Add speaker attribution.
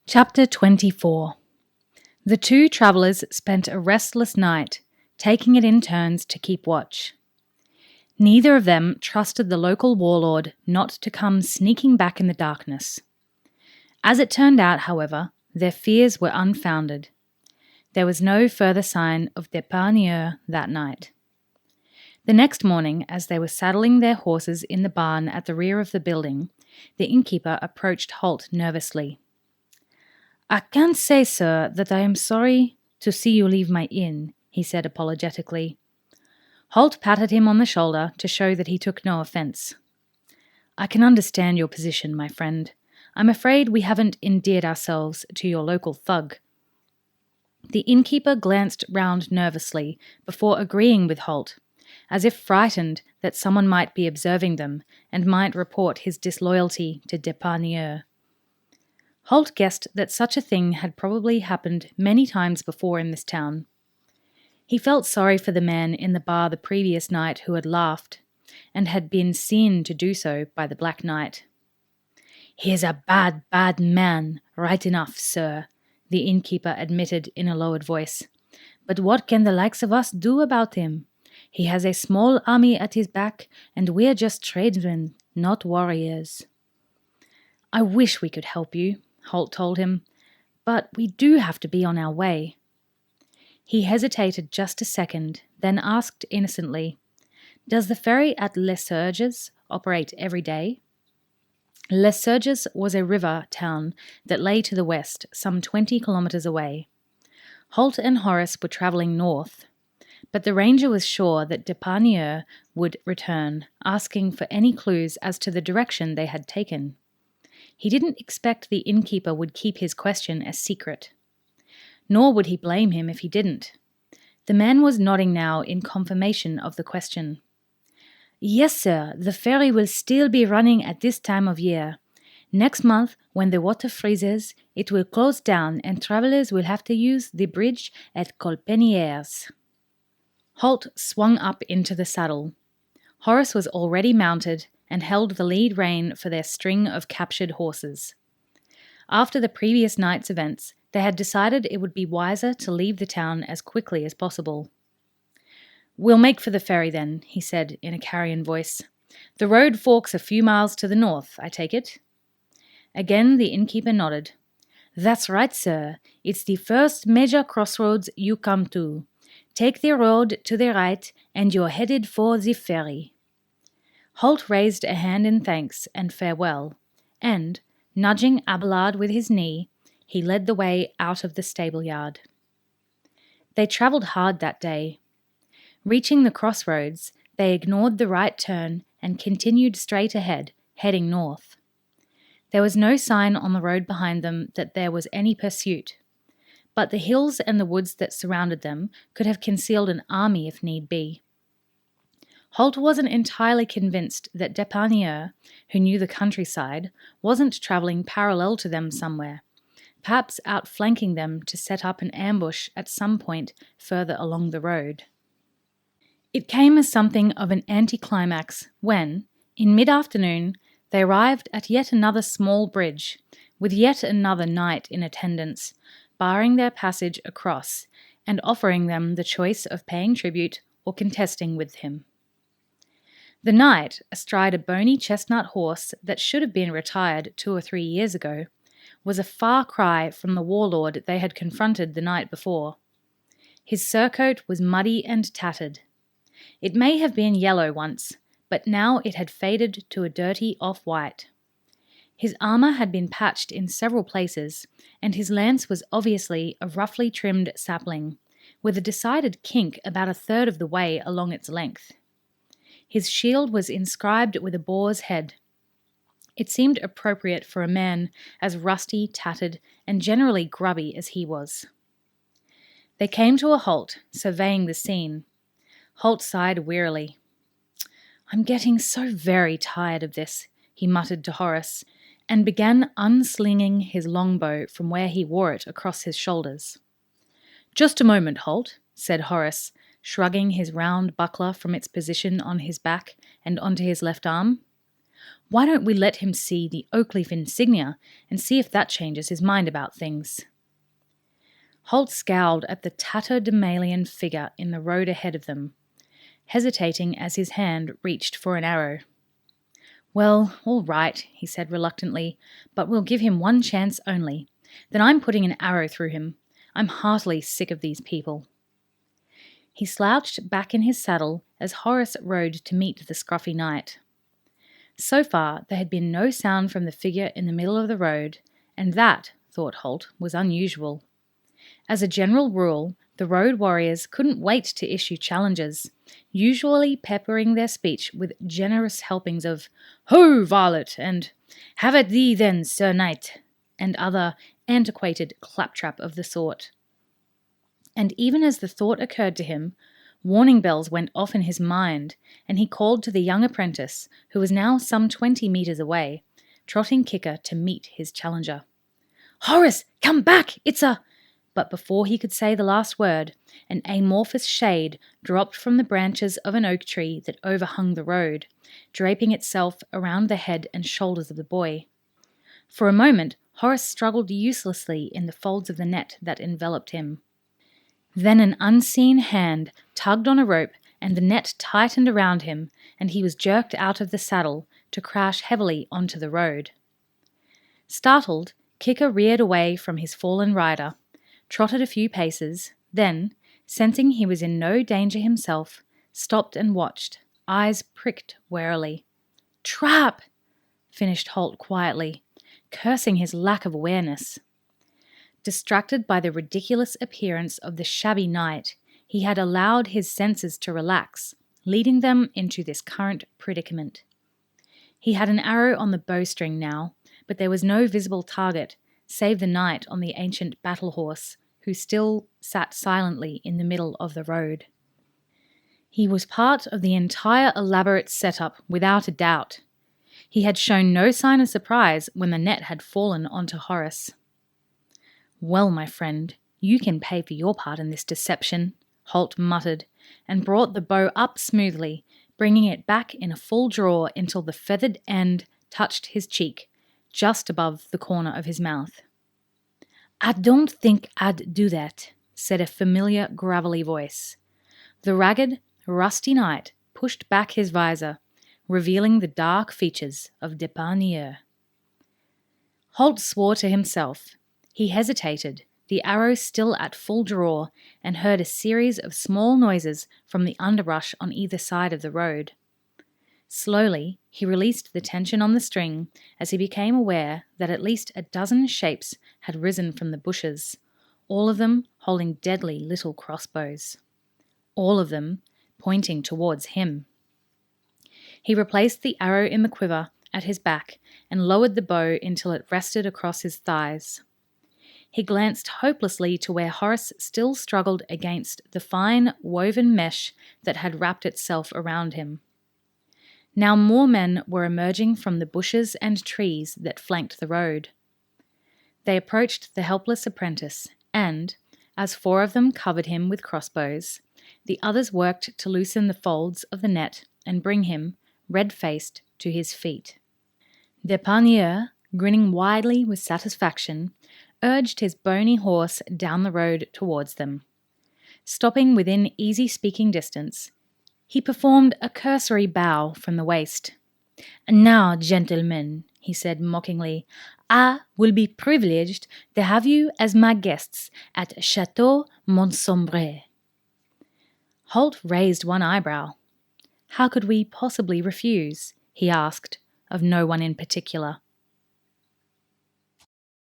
Speaker 1: Chapter 24. The two travellers spent a restless night, taking it in turns to keep watch. Neither of them trusted the local warlord not to come sneaking back in the darkness. As it turned out, however, their fears were unfounded. There was no further sign of d'Epargneux that night. The next morning, as they were saddling their horses in the barn at the rear of the building, the innkeeper approached Holt nervously. "I can't say, sir, that I am sorry to see you leave my inn," he said apologetically. Holt patted him on the shoulder to show that he took no offence. "I can understand your position, my friend. I'm afraid we haven't endeared ourselves to your local thug." The innkeeper glanced round nervously before agreeing with Holt, as if frightened that someone might be observing them and might report his disloyalty to d'Epargneux. Holt guessed that such a thing had probably happened many times before in this town. He felt sorry for the man in the bar the previous night who had laughed, and had been seen to do so by the Black Knight. "He is a bad, bad man, right enough, sir," the innkeeper admitted in a lowered voice. "But what can the likes of us do about him? He has a small army at his back, and we're just tradesmen, not warriors." "I wish we could help you," Holt told him, "but we do have to be on our way." He hesitated just a second, then asked innocently, "Does the ferry at Les Surges operate every day?" Les Surges was a river town that lay to the west, some 20 kilometres away. Holt and Horace were travelling north, but the ranger was sure that d'Epargneux would return, asking for any clues as to the direction they had taken. He didn't expect the innkeeper would keep his question a secret. Nor would he blame him if he didn't. The man was nodding now in confirmation of the question. "Yes, sir, the ferry will still be running at this time of year. Next month, when the water freezes, it will close down and travellers will have to use the bridge at Colpeniers." Holt swung up into the saddle. Horace was already mounted and held the lead rein for their string of captured horses. After the previous night's events, they had decided it would be wiser to leave the town as quickly as possible. "We'll make for the ferry then," he said in a carrion voice. "The road forks a few miles to the north, I take it?" Again the innkeeper nodded. "That's right, sir. It's the first major crossroads you come to. Take the road to the right and you're headed for the ferry." Holt raised a hand in thanks and farewell, and, nudging Abelard with his knee, he led the way out of the stable-yard. They travelled hard that day. Reaching the crossroads, they ignored the right turn and continued straight ahead, heading north. There was no sign on the road behind them that there was any pursuit, but the hills and the woods that surrounded them could have concealed an army if need be. Holt wasn't entirely convinced that d'Epargneux, who knew the countryside, wasn't travelling parallel to them somewhere, perhaps outflanking them to set up an ambush at some point further along the road. It came as something of an anticlimax when, in mid-afternoon, they arrived at yet another small bridge, with yet another knight in attendance, barring their passage across and offering them the choice of paying tribute or contesting with him. The knight, astride a bony chestnut horse that should have been retired 2 or 3 years ago, was a far cry from the warlord they had confronted the night before. His surcoat was muddy and tattered. It may have been yellow once, but now it had faded to a dirty off-white. His armour had been patched in several places, and his lance was obviously a roughly trimmed sapling, with a decided kink about a third of the way along its length. His shield was inscribed with a boar's head. It seemed appropriate for a man as rusty, tattered, and generally grubby as he was. They came to a halt, surveying the scene. Holt sighed wearily. "I'm getting so very tired of this," he muttered to Horace, and began unslinging his longbow from where he wore it across his shoulders. "Just a moment, Holt," said Horace, shrugging his round buckler from its position on his back and onto his left arm. Why don't we let him see the oak leaf insignia and see if that changes his mind about things? Holt scowled at the tatterdemalion figure in the road ahead of them, hesitating as his hand reached for an arrow. Well, all right, he said reluctantly, but we'll give him one chance only. Then I'm putting an arrow through him. I'm heartily sick of these people. He slouched back in his saddle as Horace rode to meet the scruffy knight. So far, there had been no sound from the figure in the middle of the road, and that, thought Holt, was unusual. As a general rule, the road warriors couldn't wait to issue challenges, usually peppering their speech with generous helpings of "Ho, varlet!" and "Have at thee then, sir knight!" and other antiquated claptrap of the sort. And even as the thought occurred to him, warning bells went off in his mind, and he called to the young apprentice, who was now some 20 metres away, trotting Kicker to meet his challenger. "Horace, come back! It's a—" But before he could say the last word, an amorphous shade dropped from the branches of an oak tree that overhung the road, draping itself around the head and shoulders of the boy. For a moment, Horace struggled uselessly in the folds of the net that enveloped him. Then an unseen hand tugged on a rope and the net tightened around him, and he was jerked out of the saddle to crash heavily onto the road. Startled, Kicker reared away from his fallen rider, trotted a few paces, then, sensing he was in no danger himself, stopped and watched, eyes pricked warily. "Trap!" finished Holt quietly, cursing his lack of awareness. Distracted by the ridiculous appearance of the shabby knight, he had allowed his senses to relax, leading them into this current predicament. He had an arrow on the bowstring now, but there was no visible target, save the knight on the ancient battle horse, who still sat silently in the middle of the road. He was part of the entire elaborate setup, without a doubt. He had shown no sign of surprise when the net had fallen onto Horace. "Well, my friend, you can pay for your part in this deception," Holt muttered, and brought the bow up smoothly, bringing it back in a full draw until the feathered end touched his cheek, just above the corner of his mouth. "I don't think I'd do that," said a familiar gravelly voice. The ragged, rusty knight pushed back his visor, revealing the dark features of Depanier. Holt swore to himself. He hesitated, the arrow still at full draw, and heard a series of small noises from the underbrush on either side of the road. Slowly, he released the tension on the string as he became aware that at least a dozen shapes had risen from the bushes, all of them holding deadly little crossbows. All of them pointing towards him. He replaced the arrow in the quiver at his back and lowered the bow until it rested across his thighs. He glanced hopelessly to where Horace still struggled against the fine woven mesh that had wrapped itself around him. Now more men were emerging from the bushes and trees that flanked the road. They approached the helpless apprentice, and, as 4 of them covered him with crossbows, the others worked to loosen the folds of the net and bring him, red-faced, to his feet. Depanier, grinning widely with satisfaction, urged his bony horse down the road towards them. Stopping within easy speaking distance, he performed a cursory bow from the waist. "Now, gentlemen," he said mockingly, "I will be privileged to have you as my guests at Château Montsombre." Holt raised one eyebrow. "How could we possibly refuse?" he asked, of no one in particular,